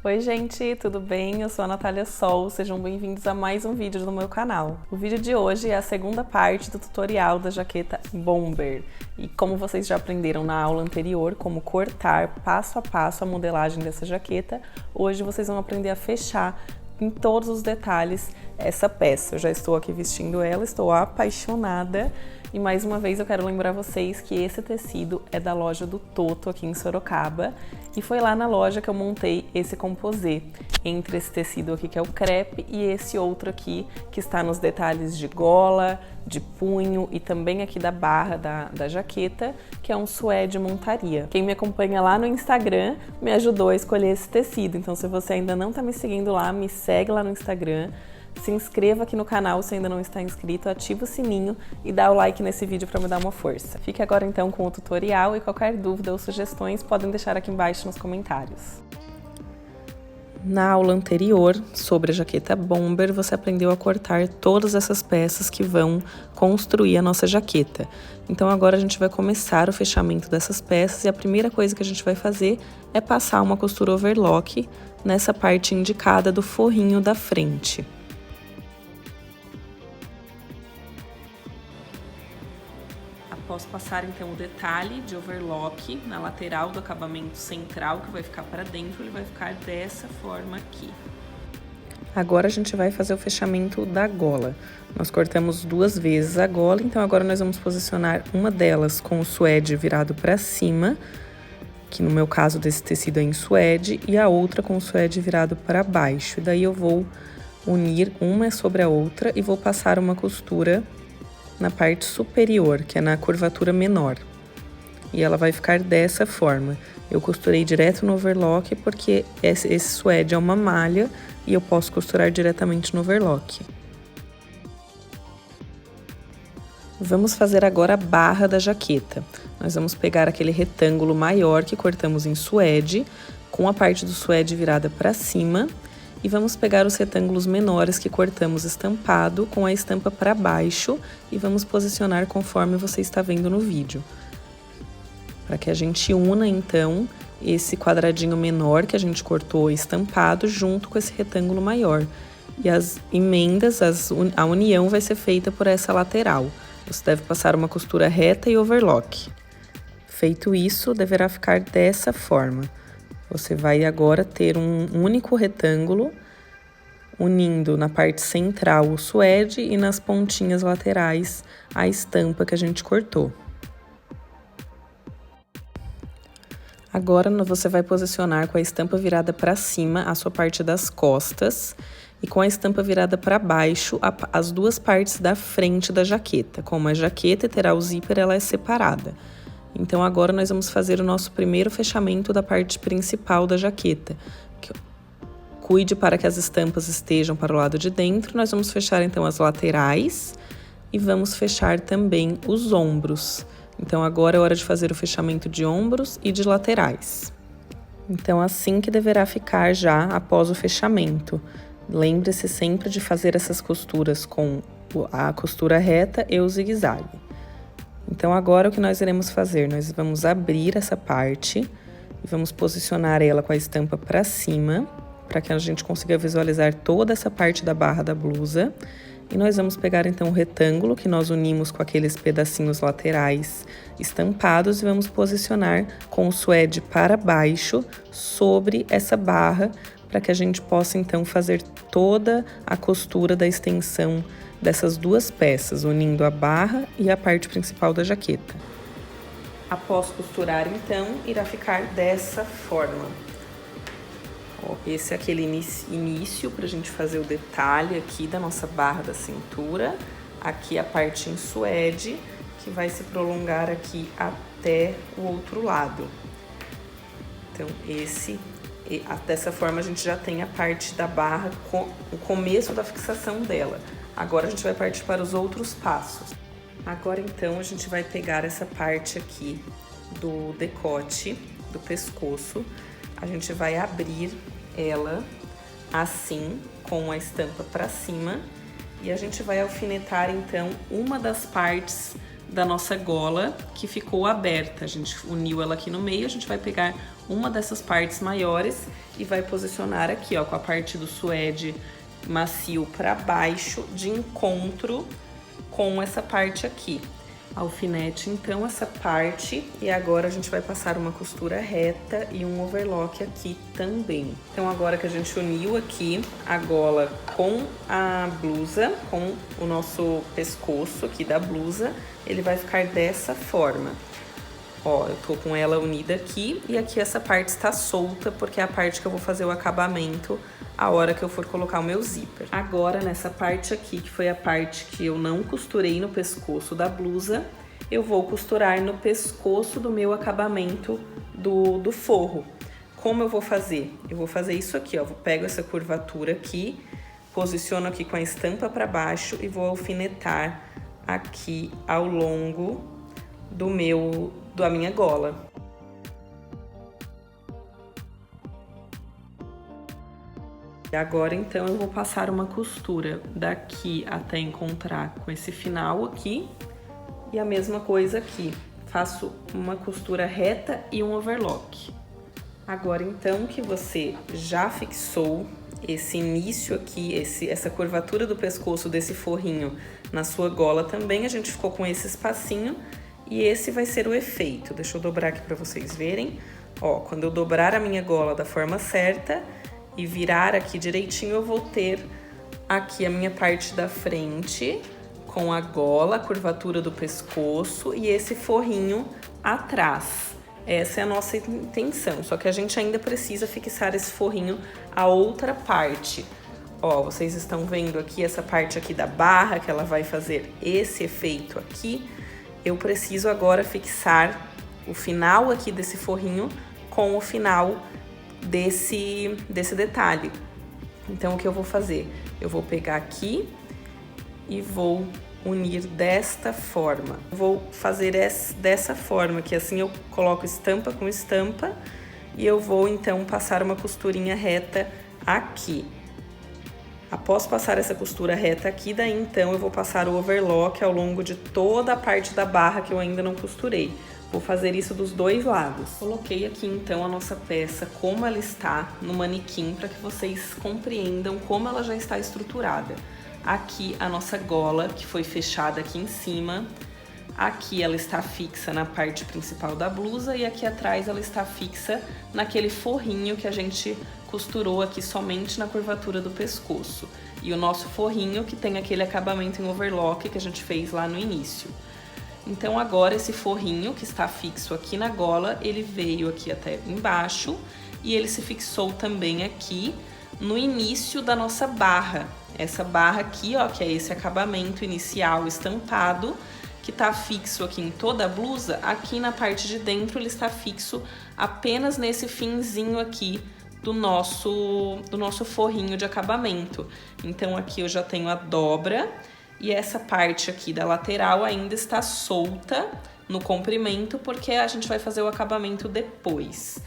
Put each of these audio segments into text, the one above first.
Oi gente, tudo bem? Eu sou a Natália Sol, sejam bem-vindos a mais um vídeo do meu canal. O vídeo de hoje é a segunda parte do tutorial da jaqueta Bomber. E como vocês já aprenderam na aula anterior, como cortar passo a passo a modelagem dessa jaqueta, hoje vocês vão aprender a fechar em todos os detalhes essa peça. Eu já estou aqui vestindo ela, estou apaixonada. E mais uma vez eu quero lembrar vocês que esse tecido é da loja do Toto aqui em Sorocaba e foi lá na loja que eu montei esse composê entre esse tecido aqui que é o crepe e esse outro aqui que está nos detalhes de gola, de punho e também aqui da barra da jaqueta, que é um suede montaria. Quem me acompanha lá no Instagram me ajudou a escolher esse tecido, então se você ainda não está me seguindo lá, me segue lá no Instagram. Se inscreva aqui no canal se ainda não está inscrito, ativa o sininho e dá o like nesse vídeo para me dar uma força. Fique agora então com o tutorial e qualquer dúvida ou sugestões podem deixar aqui embaixo nos comentários. Na aula anterior, sobre a jaqueta Bomber, você aprendeu a cortar todas essas peças que vão construir a nossa jaqueta. Então agora a gente vai começar o fechamento dessas peças e a primeira coisa que a gente vai fazer é passar uma costura overlock nessa parte indicada do forrinho da frente. Após passar então o detalhe de overlock na lateral do acabamento central, que vai ficar para dentro, ele vai ficar dessa forma aqui. Agora a gente vai fazer o fechamento da gola. Nós cortamos duas vezes a gola, então agora nós vamos posicionar uma delas com o suede virado para cima, que no meu caso desse tecido é em suede, e a outra com o suede virado para baixo. E daí eu vou unir uma sobre a outra e vou passar uma costura na parte superior, que é na curvatura menor. E ela vai ficar dessa forma. Eu costurei direto no overlock porque esse suede é uma malha e eu posso costurar diretamente no overlock. Vamos fazer agora a barra da jaqueta. Nós vamos pegar aquele retângulo maior que cortamos em suede, com a parte do suede virada para cima, e vamos pegar os retângulos menores que cortamos estampado com a estampa para baixo e vamos posicionar conforme você está vendo no vídeo. Para que a gente una, então, esse quadradinho menor que a gente cortou estampado junto com esse retângulo maior. E as emendas, a união vai ser feita por essa lateral. Você deve passar uma costura reta e overlock. Feito isso, deverá ficar dessa forma. Você vai agora ter um único retângulo, unindo na parte central o suede e nas pontinhas laterais a estampa que a gente cortou. Agora você vai posicionar com a estampa virada para cima a sua parte das costas e com a estampa virada para baixo as duas partes da frente da jaqueta. Como a jaqueta terá o zíper, ela é separada. Então agora nós vamos fazer o nosso primeiro fechamento da parte principal da jaqueta. Cuide para que as estampas estejam para o lado de dentro. Nós vamos fechar então as laterais e vamos fechar também os ombros. Então agora é hora de fazer o fechamento de ombros e de laterais. Então assim que deverá ficar já após o fechamento. Lembre-se sempre de fazer essas costuras com a costura reta e o zigue-zague. Então agora o que nós iremos fazer? Nós vamos abrir essa parte e vamos posicionar ela com a estampa para cima, para que a gente consiga visualizar toda essa parte da barra da blusa. E nós vamos pegar então o retângulo que nós unimos com aqueles pedacinhos laterais estampados e vamos posicionar com o suede para baixo sobre essa barra, para que a gente possa então fazer toda a costura da extensão dessas duas peças, unindo a barra e a parte principal da jaqueta. Após costurar, então, irá ficar dessa forma. Ó, esse é aquele início para a gente fazer o detalhe aqui da nossa barra da cintura. Aqui a parte em suede, que vai se prolongar aqui até o outro lado. Então, dessa forma a gente já tem a parte da barra, o começo da fixação dela. Agora a gente vai partir para os outros passos. Agora então a gente vai pegar essa parte aqui do decote, do pescoço. A gente vai abrir ela assim, com a estampa para cima. E a gente vai alfinetar então uma das partes da nossa gola que ficou aberta. A gente uniu ela aqui no meio, a gente vai pegar uma dessas partes maiores e vai posicionar aqui, ó, com a parte do suede macio para baixo, de encontro com essa parte aqui. Alfinete então essa parte e agora a gente vai passar uma costura reta e um overlock aqui também. Então agora que a gente uniu aqui a gola com a blusa, com o nosso pescoço aqui da blusa, ele vai ficar dessa forma. Ó, eu tô com ela unida aqui e aqui essa parte está solta porque é a parte que eu vou fazer o acabamento a hora que eu for colocar o meu zíper. Agora, nessa parte aqui, que foi a parte que eu não costurei no pescoço da blusa, eu vou costurar no pescoço do meu acabamento do forro. Como eu vou fazer? Eu vou fazer isso aqui, ó. Eu pego essa curvatura aqui, posiciono aqui com a estampa para baixo e vou alfinetar aqui ao longo da minha gola. E agora, então, eu vou passar uma costura daqui até encontrar com esse final aqui. E a mesma coisa aqui. Faço uma costura reta e um overlock. Agora, então, que você já fixou esse início aqui, essa curvatura do pescoço desse forrinho na sua gola também, a gente ficou com esse espacinho. E esse vai ser o efeito. Deixa eu dobrar aqui para vocês verem. Ó, quando eu dobrar a minha gola da forma certa e virar aqui direitinho, eu vou ter aqui a minha parte da frente com a gola, a curvatura do pescoço e esse forrinho atrás. Essa é a nossa intenção, só que a gente ainda precisa fixar esse forrinho a outra parte. Ó, vocês estão vendo aqui essa parte aqui da barra, que ela vai fazer esse efeito aqui. Eu preciso agora fixar o final aqui desse forrinho com o final desse detalhe. Então, o que eu vou fazer? Eu vou pegar aqui e vou unir desta forma. Vou fazer dessa forma, que assim eu coloco estampa com estampa e eu vou, então, passar uma costurinha reta aqui. Após passar essa costura reta aqui, daí, então, eu vou passar o overlock ao longo de toda a parte da barra que eu ainda não costurei. Vou fazer isso dos dois lados. Coloquei aqui, então, a nossa peça como ela está no manequim, para que vocês compreendam como ela já está estruturada. Aqui a nossa gola, que foi fechada aqui em cima. Aqui ela está fixa na parte principal da blusa e aqui atrás ela está fixa naquele forrinho que a gente costurou aqui somente na curvatura do pescoço. E o nosso forrinho que tem aquele acabamento em overlock que a gente fez lá no início. Então agora esse forrinho que está fixo aqui na gola, ele veio aqui até embaixo e ele se fixou também aqui no início da nossa barra. Essa barra aqui, ó, que é esse acabamento inicial estampado, que tá fixo aqui em toda a blusa, aqui na parte de dentro ele está fixo apenas nesse finzinho aqui do nosso forrinho de acabamento. Então aqui eu já tenho a dobra e essa parte aqui da lateral ainda está solta no comprimento, porque a gente vai fazer o acabamento depois.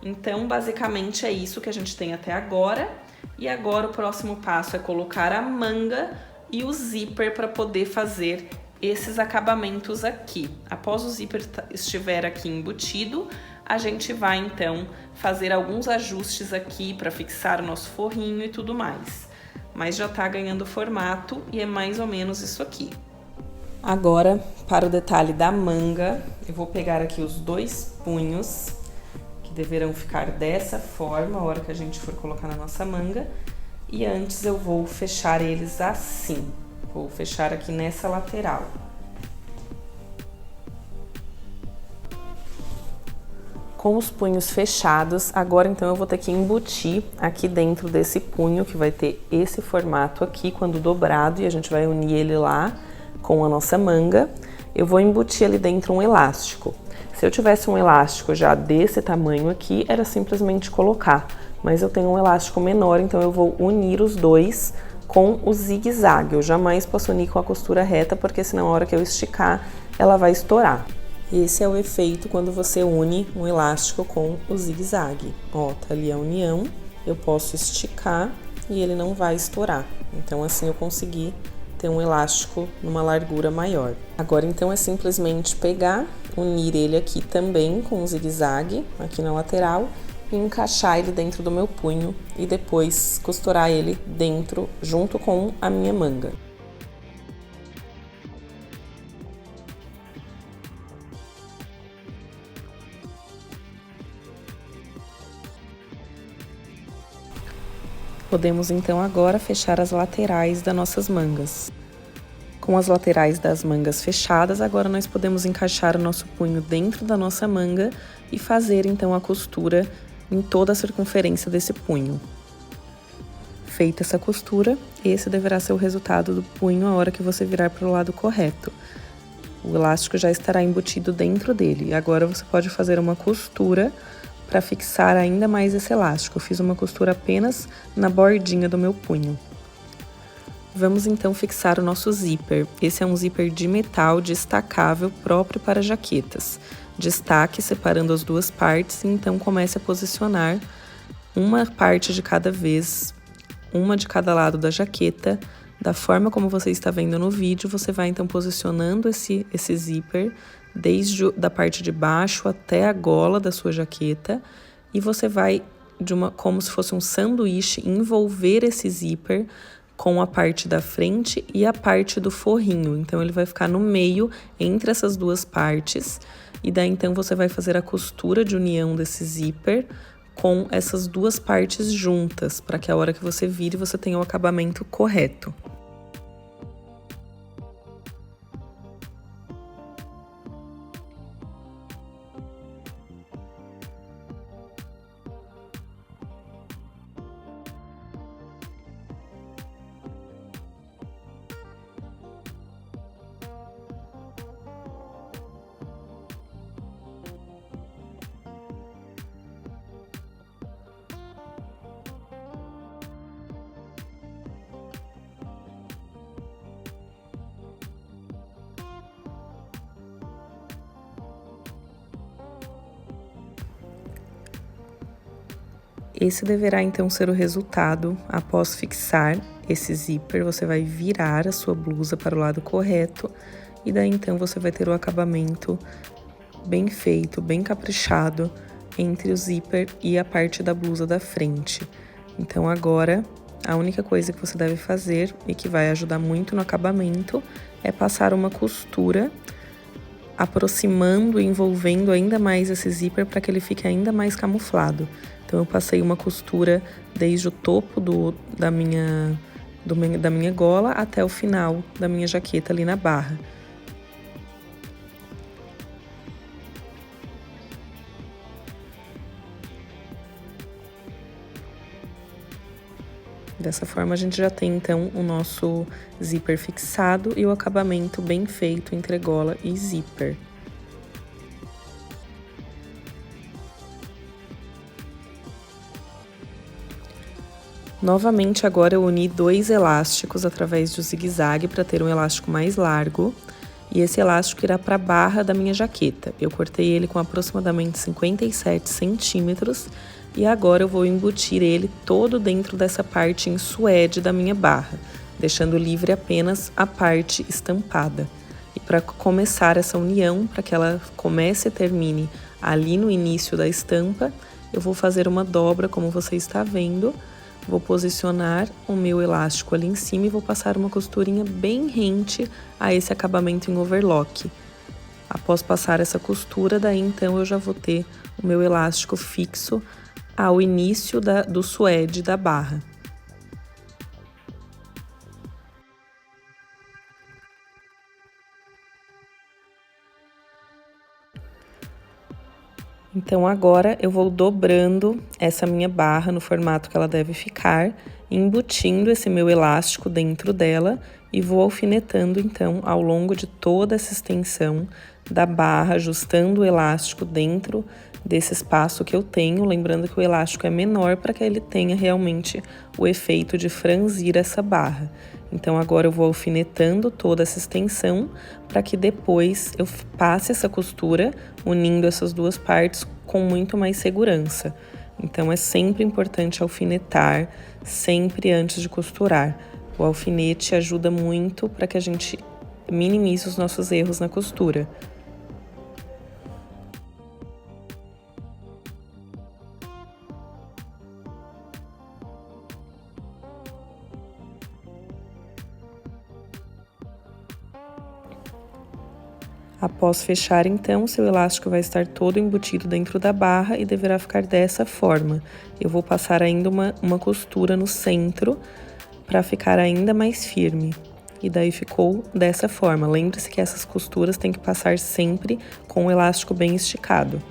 Então, basicamente é isso que a gente tem até agora. E agora o próximo passo é colocar a manga e o zíper para poder fazer esses acabamentos aqui. Após o zíper estiver aqui embutido, a gente vai então fazer alguns ajustes aqui para fixar o nosso forrinho e tudo mais. Mas já tá ganhando formato e é mais ou menos isso aqui. Agora, para o detalhe da manga, eu vou pegar aqui os dois punhos, que deverão ficar dessa forma a hora que a gente for colocar na nossa manga. E antes eu vou fechar eles assim. Vou fechar aqui nessa lateral. Com os punhos fechados, agora então eu vou ter que embutir aqui dentro desse punho, que vai ter esse formato aqui quando dobrado, e a gente vai unir ele lá com a nossa manga. Eu vou embutir ali dentro um elástico. Se eu tivesse um elástico já desse tamanho aqui, era simplesmente colocar, mas eu tenho um elástico menor, então eu vou unir os dois com o zigue-zague. Eu jamais posso unir com a costura reta, porque senão a hora que eu esticar, ela vai estourar. Esse é o efeito quando você une um elástico com o zigue-zague. Ó, tá ali a união, eu posso esticar e ele não vai estourar. Então assim eu consegui ter um elástico numa largura maior. Agora então é simplesmente pegar, unir ele aqui também com um zigue-zague aqui na lateral e encaixar ele dentro do meu punho e depois costurar ele dentro junto com a minha manga. Podemos então agora fechar as laterais das nossas mangas. Com as laterais das mangas fechadas, agora nós podemos encaixar o nosso punho dentro da nossa manga e fazer então a costura em toda a circunferência desse punho. Feita essa costura, esse deverá ser o resultado do punho a hora que você virar para o lado correto. O elástico já estará embutido dentro dele. Agora você pode fazer uma costura para fixar ainda mais esse elástico. Eu fiz uma costura apenas na bordinha do meu punho. Vamos então fixar o nosso zíper. Esse é um zíper de metal destacável próprio para jaquetas. Destaque separando as duas partes e então comece a posicionar uma parte de cada vez, uma de cada lado da jaqueta. Da forma como você está vendo no vídeo, você vai então posicionando esse zíper desde da parte de baixo até a gola da sua jaqueta e você vai como se fosse um sanduíche envolver esse zíper com a parte da frente e a parte do forrinho. Então ele vai ficar no meio entre essas duas partes e daí então você vai fazer a costura de união desse zíper com essas duas partes juntas, para que a hora que você vire você tenha o acabamento correto. Esse deverá então ser o resultado após fixar esse zíper. Você vai virar a sua blusa para o lado correto e daí então você vai ter o acabamento bem feito, bem caprichado entre o zíper e a parte da blusa da frente. Então agora a única coisa que você deve fazer e que vai ajudar muito no acabamento é passar uma costura aproximando e envolvendo ainda mais esse zíper para que ele fique ainda mais camuflado. Então eu passei uma costura desde o topo da minha gola até o final da minha jaqueta ali na barra. Dessa forma a gente já tem então o nosso zíper fixado e o acabamento bem feito entre gola e zíper. Novamente agora eu uni 2 elásticos através do zigue-zague para ter um elástico mais largo. E esse elástico irá para a barra da minha jaqueta. Eu cortei ele com aproximadamente 57 centímetros e agora eu vou embutir ele todo dentro dessa parte em suede da minha barra, deixando livre apenas a parte estampada. E para começar essa união, para que ela comece e termine ali no início da estampa, eu vou fazer uma dobra, como você está vendo. Vou posicionar o meu elástico ali em cima e vou passar uma costurinha bem rente a esse acabamento em overlock. Após passar essa costura, daí então eu já vou ter o meu elástico fixo ao início do suede da barra. Então agora eu vou dobrando essa minha barra no formato que ela deve ficar, embutindo esse meu elástico dentro dela e vou alfinetando então ao longo de toda essa extensão da barra, ajustando o elástico dentro desse espaço que eu tenho, lembrando que o elástico é menor para que ele tenha realmente o efeito de franzir essa barra. Então agora eu vou alfinetando toda essa extensão para que depois eu passe essa costura unindo essas duas partes com muito mais segurança. Então é sempre importante alfinetar, sempre antes de costurar. O alfinete ajuda muito para que a gente minimize os nossos erros na costura. Após fechar, então, seu elástico vai estar todo embutido dentro da barra e deverá ficar dessa forma. Eu vou passar ainda uma costura no centro para ficar ainda mais firme. E daí ficou dessa forma. Lembre-se que essas costuras tem que passar sempre com o elástico bem esticado.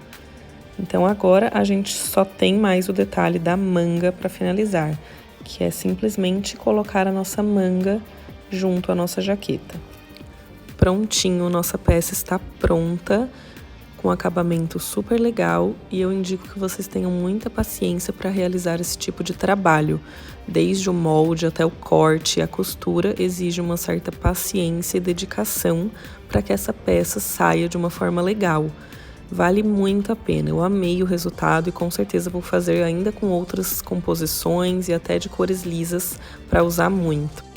Então agora a gente só tem mais o detalhe da manga para finalizar, que é simplesmente colocar a nossa manga junto à nossa jaqueta. Prontinho, nossa peça está pronta, com acabamento super legal, e eu indico que vocês tenham muita paciência para realizar esse tipo de trabalho. Desde o molde até o corte e a costura exige uma certa paciência e dedicação para que essa peça saia de uma forma legal. Vale muito a pena, eu amei o resultado e com certeza vou fazer ainda com outras composições e até de cores lisas para usar muito.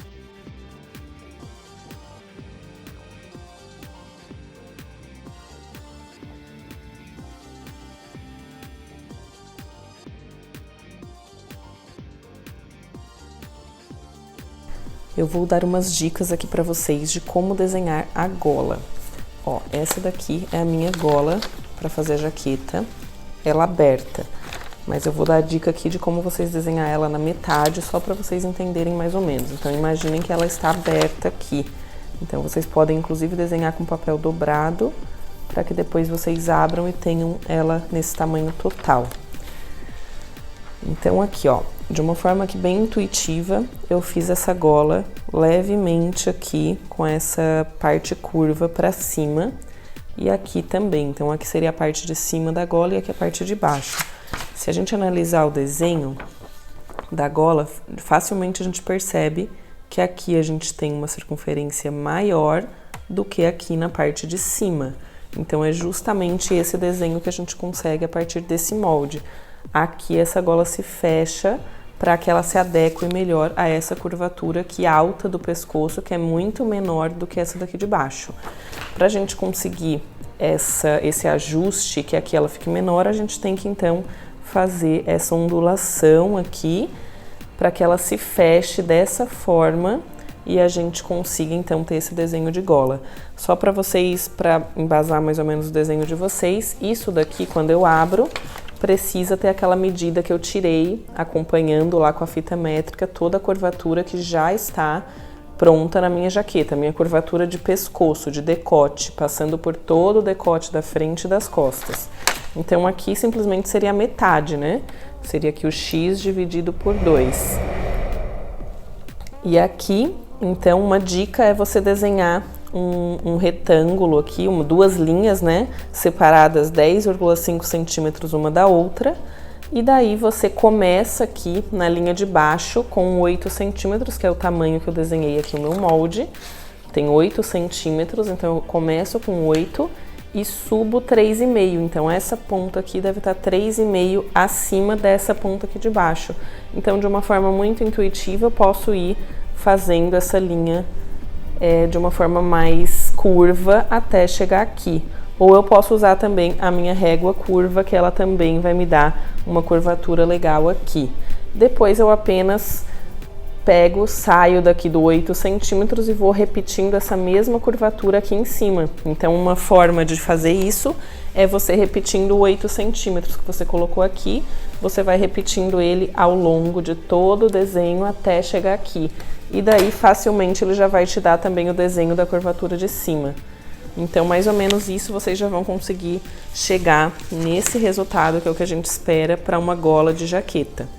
Eu vou dar umas dicas aqui para vocês de como desenhar a gola. Ó, essa daqui é a minha gola para fazer a jaqueta, ela aberta. Mas eu vou dar a dica aqui de como vocês desenhar ela na metade, só para vocês entenderem mais ou menos. Então, imaginem que ela está aberta aqui. Então, vocês podem, inclusive, desenhar com papel dobrado, para que depois vocês abram e tenham ela nesse tamanho total. Então, aqui, ó, de uma forma aqui bem intuitiva, eu fiz essa gola levemente aqui, com essa parte curva para cima, e aqui também. Então, aqui seria a parte de cima da gola e aqui a parte de baixo. Se a gente analisar o desenho da gola, facilmente a gente percebe que aqui a gente tem uma circunferência maior do que aqui na parte de cima. Então, é justamente esse desenho que a gente consegue a partir desse molde. Aqui essa gola se fecha para que ela se adeque melhor a essa curvatura aqui alta do pescoço, que é muito menor do que essa daqui de baixo. Para a gente conseguir esse ajuste, que aqui ela fique menor, a gente tem que então fazer essa ondulação aqui, para que ela se feche dessa forma e a gente consiga então ter esse desenho de gola. Só para vocês, para embasar mais ou menos o desenho de vocês, isso daqui quando eu abro, precisa ter aquela medida que eu tirei, acompanhando lá com a fita métrica toda a curvatura que já está pronta na minha jaqueta, minha curvatura de pescoço, de decote, passando por todo o decote da frente e das costas. Então aqui simplesmente seria a metade, né? Seria aqui o X dividido por 2. E aqui, então, uma dica é você desenhar um retângulo aqui, duas linhas, né, separadas 10,5 centímetros uma da outra, e daí você começa aqui na linha de baixo com 8 centímetros, que é o tamanho que eu desenhei aqui no meu molde, tem 8 centímetros, então eu começo com 8 e subo 3,5, então essa ponta aqui deve estar 3,5 acima dessa ponta aqui de baixo. Então, de uma forma muito intuitiva, eu posso ir fazendo essa linha de uma forma mais curva até chegar aqui. Ou eu posso usar também a minha régua curva, que ela também vai me dar uma curvatura legal aqui. Depois eu apenas pego, saio daqui do 8 centímetros e vou repetindo essa mesma curvatura aqui em cima. Então, uma forma de fazer isso é você repetindo 8 centímetros que você colocou aqui, você vai repetindo ele ao longo de todo o desenho até chegar aqui. E daí, facilmente, ele já vai te dar também o desenho da curvatura de cima. Então, mais ou menos isso, vocês já vão conseguir chegar nesse resultado, que é o que a gente espera para uma gola de jaqueta.